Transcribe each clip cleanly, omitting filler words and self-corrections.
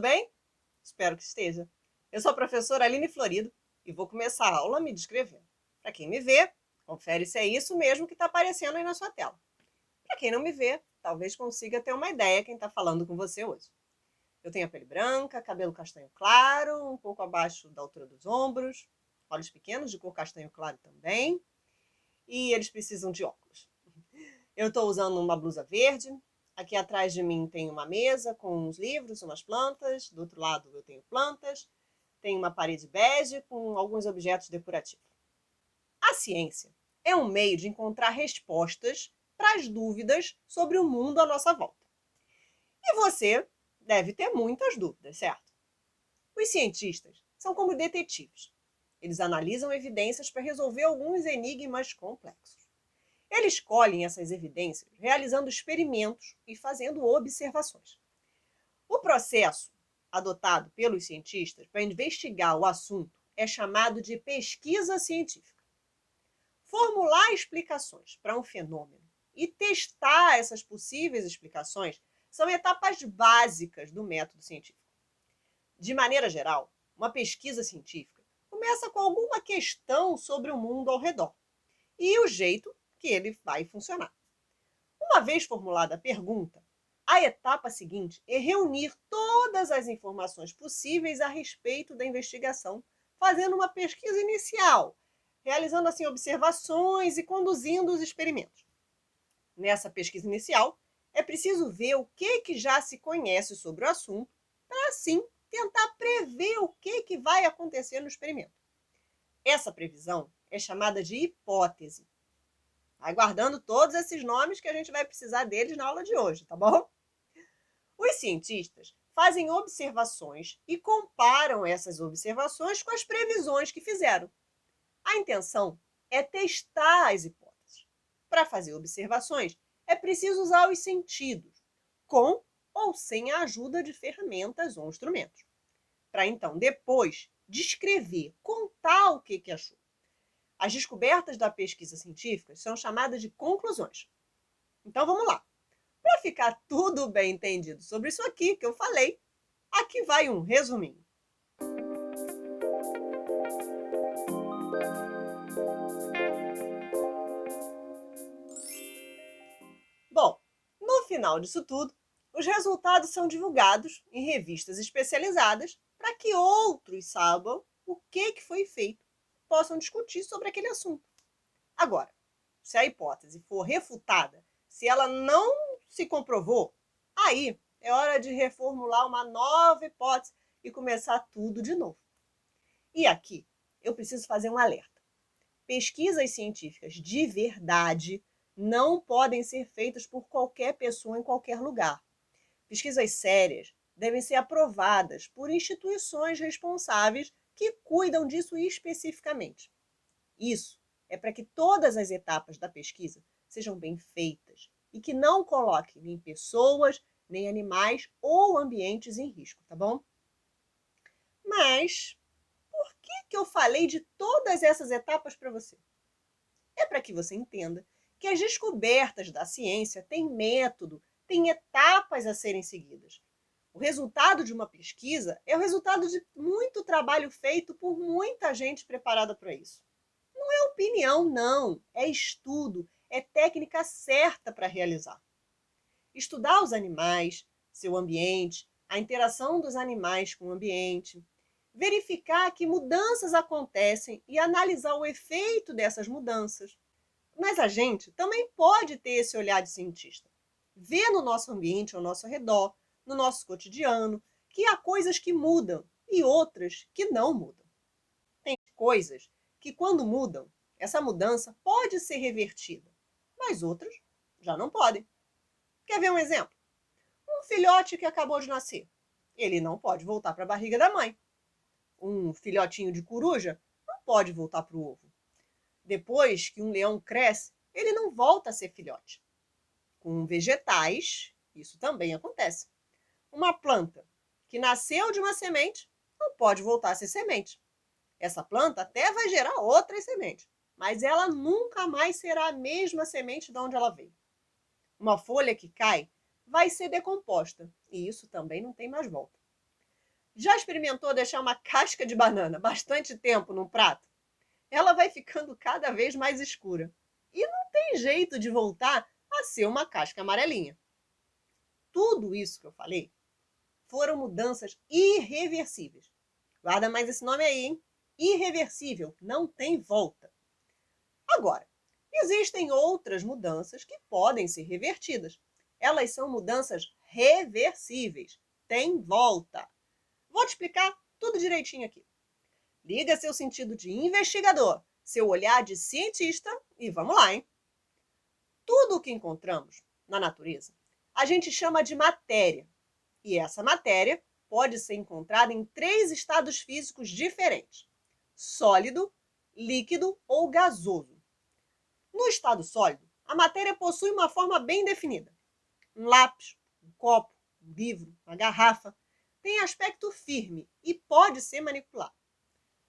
bem? Espero que esteja. Eu sou a professora Aline Florido e vou começar a aula me descrevendo. Para quem me vê, confere se é isso mesmo que está aparecendo aí na sua tela. Para quem não me vê, talvez consiga ter uma ideia quem está falando com você hoje. Eu tenho a pele branca, cabelo castanho claro, um pouco abaixo da altura dos ombros, olhos pequenos de cor castanho claro também, e eles precisam de óculos. Eu estou usando uma blusa verde. Aqui atrás de mim tem uma mesa com uns livros, umas plantas. Do outro lado eu tenho plantas. Tem uma parede bege com alguns objetos decorativos. A ciência é um meio de encontrar respostas para as dúvidas sobre o mundo à nossa volta. E você deve ter muitas dúvidas, certo? Os cientistas são como detetives. Eles analisam evidências para resolver alguns enigmas complexos. Eles colhem essas evidências realizando experimentos e fazendo observações. O processo adotado pelos cientistas para investigar o assunto é chamado de pesquisa científica. Formular explicações para um fenômeno e testar essas possíveis explicações são etapas básicas do método científico. De maneira geral, uma pesquisa científica começa com alguma questão sobre o mundo ao redor e o jeito que ele vai funcionar. Uma vez formulada a pergunta, a etapa seguinte é reunir todas as informações possíveis a respeito da investigação, fazendo uma pesquisa inicial, realizando assim observações e conduzindo os experimentos. Nessa pesquisa inicial, é preciso ver o que já se conhece sobre o assunto, para assim tentar prever o que vai acontecer no experimento. Essa previsão é chamada de hipótese. Vai guardando todos esses nomes que a gente vai precisar deles na aula de hoje, tá bom? Os cientistas fazem observações e comparam essas observações com as previsões que fizeram. A intenção é testar as hipóteses. Para fazer observações, é preciso usar os sentidos, com ou sem a ajuda de ferramentas ou instrumentos. Para então, depois, descrever, contar o que achou. As descobertas da pesquisa científica são chamadas de conclusões. Então vamos lá. Para ficar tudo bem entendido sobre isso aqui que eu falei, aqui vai um resuminho. Bom, no final disso tudo, os resultados são divulgados em revistas especializadas para que outros saibam o que foi feito, possam discutir sobre aquele assunto. Agora, se a hipótese for refutada, se ela não se comprovou, aí é hora de reformular uma nova hipótese e começar tudo de novo. E aqui eu preciso fazer um alerta. Pesquisas científicas de verdade não podem ser feitas por qualquer pessoa em qualquer lugar. Pesquisas sérias devem ser aprovadas por instituições responsáveis que cuidam disso especificamente. Isso é para que todas as etapas da pesquisa sejam bem feitas e que não coloquem nem pessoas, nem animais ou ambientes em risco, tá bom? Mas por que eu falei de todas essas etapas para você? É para que você entenda que as descobertas da ciência têm método, têm etapas a serem seguidas. O resultado de uma pesquisa é o resultado de muito trabalho feito por muita gente preparada para isso. Não é opinião, não. É estudo, é técnica certa para realizar. Estudar os animais, seu ambiente, a interação dos animais com o ambiente, verificar que mudanças acontecem e analisar o efeito dessas mudanças. Mas a gente também pode ter esse olhar de cientista. Ver no nosso ambiente ao nosso redor, no nosso cotidiano, que há coisas que mudam e outras que não mudam. Tem coisas que, quando mudam, essa mudança pode ser revertida, mas outras já não podem. Quer ver um exemplo? Um filhote que acabou de nascer. Ele não pode voltar para a barriga da mãe. Um filhotinho de coruja não pode voltar para o ovo. Depois que um leão cresce, ele não volta a ser filhote. Com vegetais, isso também acontece. Uma planta que nasceu de uma semente não pode voltar a ser semente. Essa planta até vai gerar outras sementes, mas ela nunca mais será a mesma semente de onde ela veio. Uma folha que cai vai ser decomposta, e isso também não tem mais volta. Já experimentou deixar uma casca de banana bastante tempo num prato? Ela vai ficando cada vez mais escura. E não tem jeito de voltar a ser uma casca amarelinha. Tudo isso que eu falei foram mudanças irreversíveis. Guarda mais esse nome aí, hein? Irreversível, não tem volta. Agora, existem outras mudanças que podem ser revertidas. Elas são mudanças reversíveis. Tem volta. Vou te explicar tudo direitinho aqui. Liga seu sentido de investigador, seu olhar de cientista e vamos lá, hein? Tudo o que encontramos na natureza, a gente chama de matéria. E essa matéria pode ser encontrada em 3 estados físicos diferentes: sólido, líquido ou gasoso. No estado sólido, a matéria possui uma forma bem definida. Um lápis, um copo, um livro, uma garrafa tem aspecto firme e pode ser manipulado.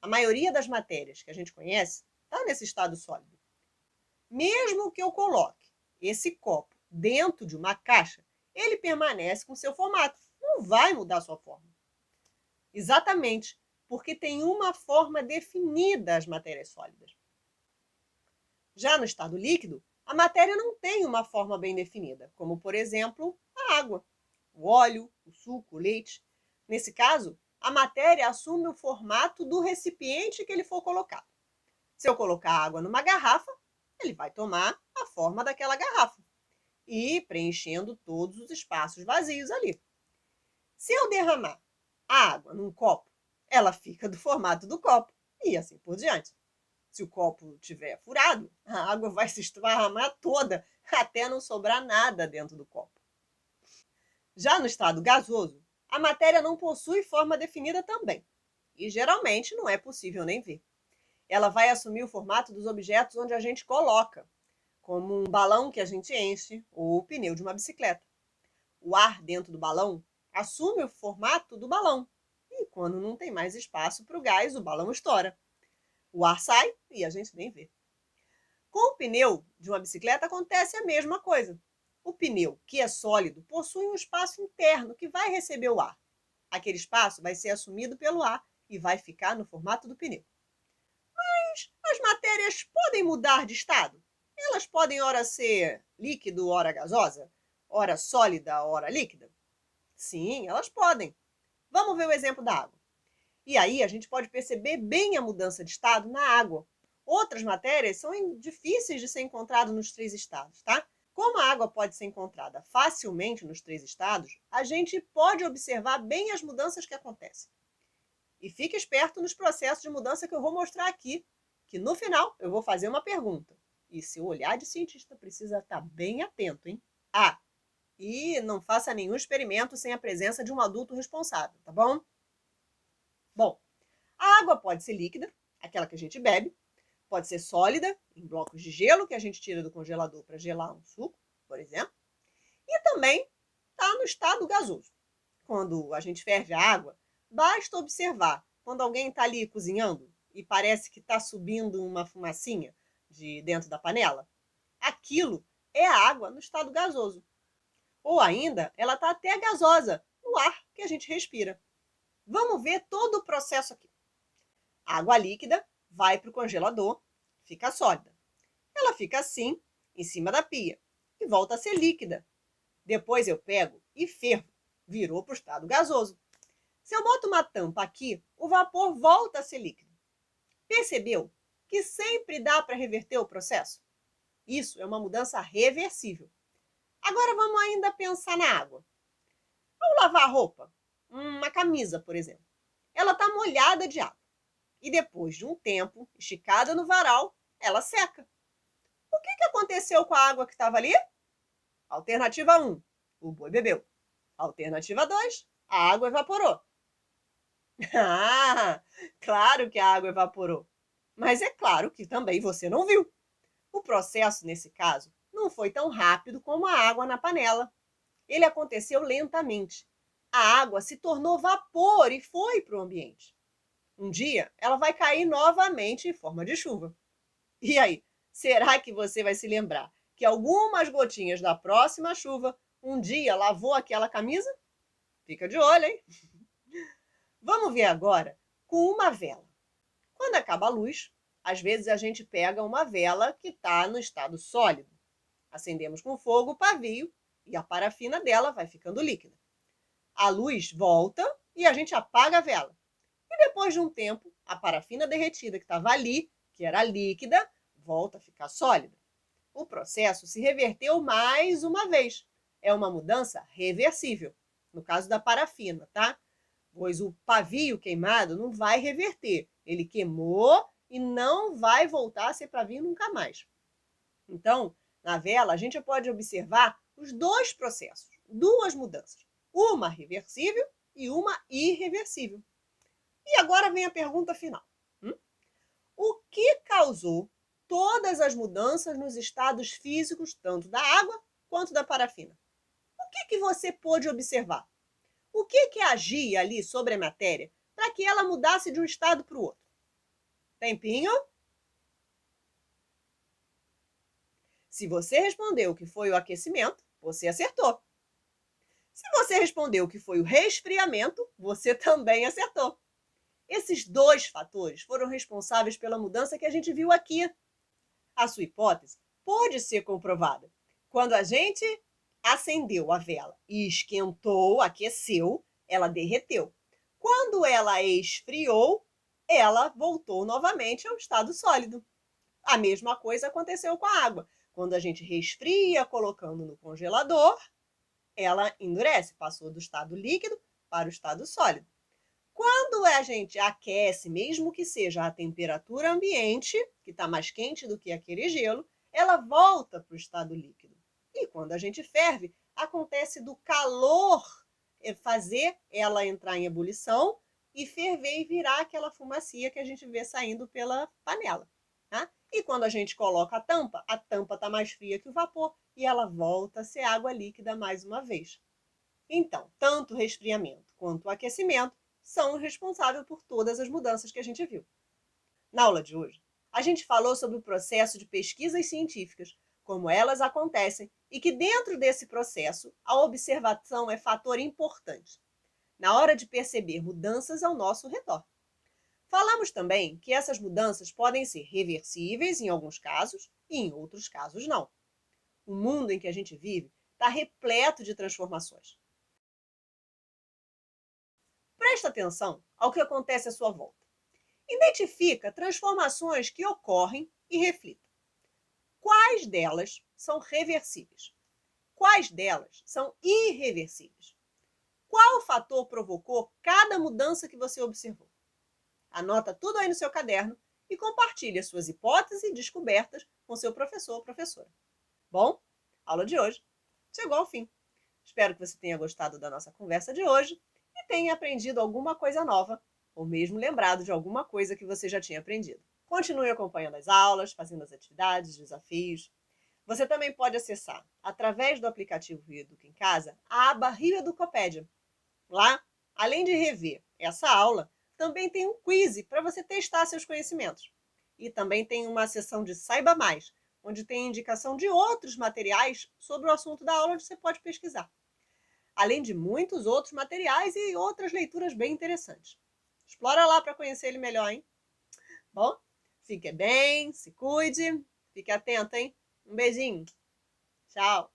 A maioria das matérias que a gente conhece está nesse estado sólido. Mesmo que eu coloque esse copo dentro de uma caixa, ele permanece com seu formato, não vai mudar sua forma. Exatamente, porque tem uma forma definida as matérias sólidas. Já no estado líquido, a matéria não tem uma forma bem definida, como, por exemplo, a água, o óleo, o suco, o leite. Nesse caso, a matéria assume o formato do recipiente que ele for colocado. Se eu colocar água numa garrafa, ele vai tomar a forma daquela garrafa e preenchendo todos os espaços vazios ali. Se eu derramar a água num copo, ela fica do formato do copo e assim por diante. Se o copo estiver furado, a água vai se esparramar toda até não sobrar nada dentro do copo. Já no estado gasoso, a matéria não possui forma definida também e geralmente não é possível nem ver. Ela vai assumir o formato dos objetos onde a gente coloca, como um balão que a gente enche ou o pneu de uma bicicleta. O ar dentro do balão assume o formato do balão e quando não tem mais espaço para o gás, o balão estoura. O ar sai e a gente nem vê. Com o pneu de uma bicicleta acontece a mesma coisa. O pneu, que é sólido, possui um espaço interno que vai receber o ar. Aquele espaço vai ser assumido pelo ar e vai ficar no formato do pneu. Mas as matérias podem mudar de estado? Elas podem ora ser líquido, ora gasosa, ora sólida, ora líquida? Sim, elas podem. Vamos ver o exemplo da água. E aí a gente pode perceber bem a mudança de estado na água. Outras matérias são difíceis de ser encontradas nos 3 estados, tá? Como a água pode ser encontrada facilmente nos 3 estados, a gente pode observar bem as mudanças que acontecem. E fique esperto nos processos de mudança que eu vou mostrar aqui, que no final eu vou fazer uma pergunta. E seu olhar de cientista precisa estar bem atento, hein? Ah, e não faça nenhum experimento sem a presença de um adulto responsável, tá bom? Bom, a água pode ser líquida, aquela que a gente bebe, pode ser sólida, em blocos de gelo que a gente tira do congelador para gelar um suco, por exemplo, e também está no estado gasoso. Quando a gente ferve a água, basta observar quando alguém está ali cozinhando e parece que está subindo uma fumacinha de dentro da panela. Aquilo é a água no estado gasoso. Ou ainda, ela está até gasosa no ar que a gente respira. Vamos ver todo o processo aqui. A água líquida vai para o congelador, fica sólida. Ela fica assim, em cima da pia, e volta a ser líquida. Depois eu pego e fervo, virou para o estado gasoso. Se eu boto uma tampa aqui, o vapor volta a ser líquido. Percebeu que sempre dá para reverter o processo? Isso é uma mudança reversível. Agora vamos ainda pensar na água. Vamos lavar a roupa, uma camisa, por exemplo. Ela está molhada de água. E depois de um tempo, esticada no varal, ela seca. O que aconteceu com a água que estava ali? Alternativa 1, o boi bebeu. Alternativa 2, a água evaporou. Ah, claro que a água evaporou. Mas é claro que também você não viu. O processo, nesse caso, não foi tão rápido como a água na panela. Ele aconteceu lentamente. A água se tornou vapor e foi para o ambiente. Um dia, ela vai cair novamente em forma de chuva. E aí, será que você vai se lembrar que algumas gotinhas da próxima chuva um dia lavou aquela camisa? Fica de olho, hein? Vamos ver agora com uma vela. Quando acaba a luz, às vezes a gente pega uma vela que está no estado sólido. Acendemos com fogo o pavio e a parafina dela vai ficando líquida. A luz volta e a gente apaga a vela. E depois de um tempo, a parafina derretida que estava ali, que era líquida, volta a ficar sólida. O processo se reverteu mais uma vez. É uma mudança reversível, no caso da parafina, tá? Pois o pavio queimado não vai reverter. Ele queimou e não vai voltar a ser pavio nunca mais. Então, na vela, a gente pode observar os dois processos, duas mudanças. Uma reversível e uma irreversível. E agora vem a pergunta final. O que causou todas as mudanças nos estados físicos, tanto da água quanto da parafina? O que você pôde observar? O que agia ali sobre a matéria para que ela mudasse de um estado para o outro? Tempinho? Se você respondeu que foi o aquecimento, você acertou. Se você respondeu que foi o resfriamento, você também acertou. Esses dois fatores foram responsáveis pela mudança que a gente viu aqui. A sua hipótese pode ser comprovada. Quando a gente acendeu a vela e esquentou, aqueceu, ela derreteu. Quando ela esfriou, ela voltou novamente ao estado sólido. A mesma coisa aconteceu com a água. Quando a gente resfria colocando no congelador, ela endurece, passou do estado líquido para o estado sólido. Quando a gente aquece, mesmo que seja a temperatura ambiente, que está mais quente do que aquele gelo, ela volta para o estado líquido. E quando a gente ferve, acontece do calor fazer ela entrar em ebulição e ferver e virar aquela fumacinha que a gente vê saindo pela panela. Tá? E quando a gente coloca a tampa está mais fria que o vapor e ela volta a ser água líquida mais uma vez. Então, tanto o resfriamento quanto o aquecimento são responsáveis por todas as mudanças que a gente viu. Na aula de hoje, a gente falou sobre o processo de pesquisas científicas, como elas acontecem e que dentro desse processo a observação é fator importante na hora de perceber mudanças ao nosso redor. Falamos também que essas mudanças podem ser reversíveis em alguns casos e em outros casos não. O mundo em que a gente vive está repleto de transformações. Presta atenção ao que acontece à sua volta. Identifica transformações que ocorrem e reflita. Quais delas são reversíveis? Quais delas são irreversíveis? Qual fator provocou cada mudança que você observou? Anota tudo aí no seu caderno e compartilhe as suas hipóteses e descobertas com seu professor ou professora. Bom, a aula de hoje chegou ao fim. Espero que você tenha gostado da nossa conversa de hoje e tenha aprendido alguma coisa nova, ou mesmo lembrado de alguma coisa que você já tinha aprendido. Continue acompanhando as aulas, fazendo as atividades, desafios. Você também pode acessar, através do aplicativo Rio Educa em Casa, a aba Rio Educopédia. Lá, além de rever essa aula, também tem um quiz para você testar seus conhecimentos. E também tem uma seção de Saiba Mais, onde tem indicação de outros materiais sobre o assunto da aula onde você pode pesquisar. Além de muitos outros materiais e outras leituras bem interessantes. Explora lá para conhecer ele melhor, hein? Bom, fique bem, se cuide, fique atento, hein? Um beijinho. Tchau.